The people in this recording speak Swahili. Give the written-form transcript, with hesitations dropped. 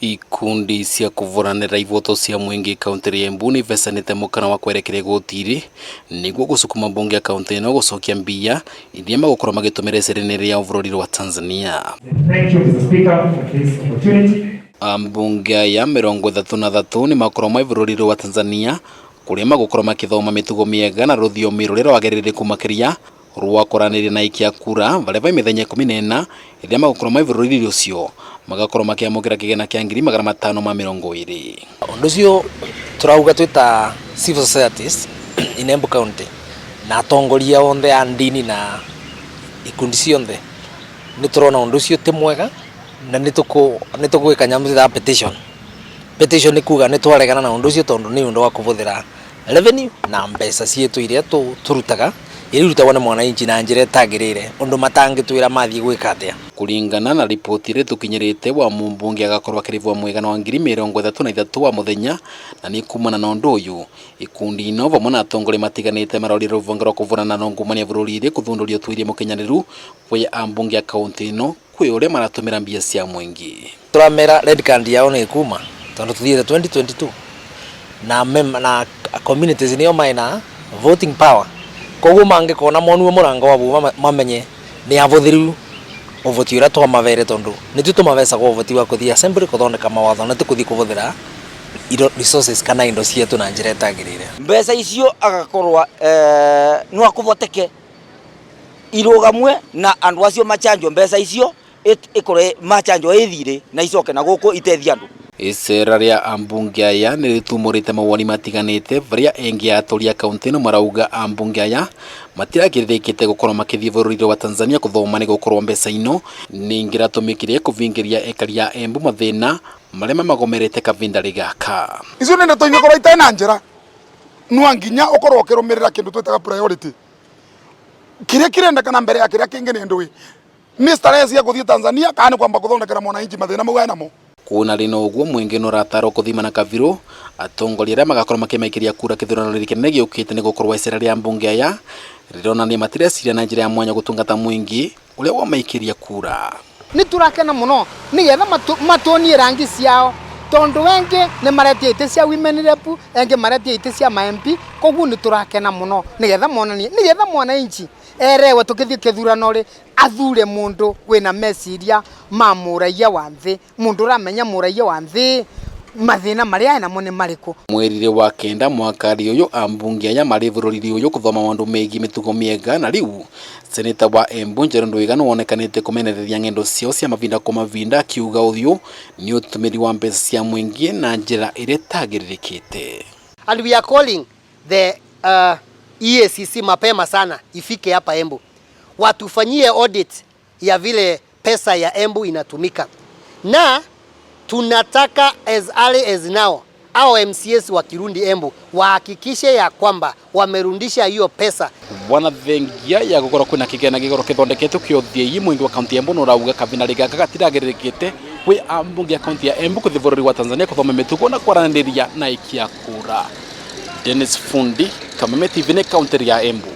Ikundi cia kuhuranira ihoto cia mwingi kaunti ya Embu niiheanite mukana wa kwerekera igoti-ini niguo gucukuma mbunge ya kaunti ino gucokia mbia iria magukorwo magitumira iceera-ini riao bururi wa Tanzania. Thank you Mr. Speaker for this opportunity. Mbunge ya 33 ni makorwo mai bururi wa Tanzania kuria magukorwo makithoma mitugo miega na ruthiomi ruria rwagiririrku makiria rwa kuhuranira na ikia kura varia vai mithenya 14 iria magukorwo mai bururi ucio magakorwo makiamukira kigena kia 520. Undu ucio turauga twita civil societies in Embu County na atongoria onthe a ndini na ikundi cionthe ni turona undu ucio ti mwega na nitukwika nyamu cia petition ni kuga ni twaregana na undu ucio tondu ni undu wa kuhuthira revenue na mbeca cietu iria turutaga irutagwo ni mwananchi na njira itagirire undu matangitwira mathii gwika atia. Kulingana na ripoti ire tukinyirite wa mbunge agakorwo akirivwa mwegano wa 33 wa muthenya na ni kumana na undu uyu ikundi ino vamwe na atongoria matiganite marori ruvanga rwa kuvurana na ngumania bururi-ini kuthunduria twirie mukinyaniru kwi ambunge ya kaunti ino kwi uria maratumira mbia cia mwingi. Turamera red card yao ni kuuma tondu tuthiire 2022 na communities nio maina voting power koguo mangikona monuo murango wabo mamenye ni avuthiru uvoti ura twa mavere tondu ni tu tumavesa kwa uvoti wa kuthia assembly kuthondeka mawatho na tukuthi kuvuthira resources kana indo cietu na njira itagirire. Mbeca icio agakorwa no akuvoteke irugamwe na andu acio machanjo mbeca icio ikore machanjo ithire na icoke na guku itethia andu. Iceera ria ambunge aya ni ritumurite mawoni matiganite varia engi atoria kaunti ino marauga ambunge aya matiragiririkite gukorwo makithii bururi wa Tanzania kuthoma ni gukorwo mbeca ino ningi ratumikire kuvingiria ekari ya Embu mathina maria magomerete kavinda rigaka. Icio nende toingikorwo itena njira no nginya ukorwo ukirumirira kindu twitaga priority kiria kirendekana mbere ya kiria kingi ni ndui Mr. Rais guthii Tanzania kana kwamba kuthondekera mwananchi mathina mauga namo. Kuna rino uguo mwingi no rataro kuthima na kaviru atongoria aria magakorwo makimaikiria kura kithurano riri kinene giukite ni gukorwo iceera ria mbunge aya rirona ni matireciria na njira ya mwanya gutungata mwingi uria wamaikiria kura. Ni turakena muno nigetha matonie rangi ciao tondu wengi ni maretie ite cia women rep engi maretie ite cia MP koguo ni turakena muno nigetha monanie nigetha mwananchi erewe tukithie kithurano ri athure mundu wina meciria ma muraia wa nthi mundu ramenya muraia wa nthi mathina maria ena mo ni mariku. Mweri wa kenda mwakari uyu ambunge aya mari bururi uyu kuthoma maundu megi mitugo miega na riu seneta wa Embu Njerondo Igano wonekanite kumenereria ngendo ciao cia mavinda kwa mavinda akiuga uthio ni utumiri wa mbeca cia mwingi na njira ire tagiririkite. And we are calling the EACC mapema sana ifike hapa Embu watufanyie audit ya vile pesa ya Embu inatumika, na tunataka as early as now au MCAs wa Kirundi Embu wahakikishe ya kwamba wamerundisha hiyo pesa. Bwana thengia ya gukora kwina kigena gigoro kithondeketwo kiothii mwingi wa kaunti ya Embu no rauga kabina rigaka gatiragiririkite kwi ambunge ya kaunti ya Embu kuthi bururi wa Tanzania kuthoma mitugo na kwaraniriria na ikia kura. Dennis Fundi, Kameme TV, kaunti ya Embu.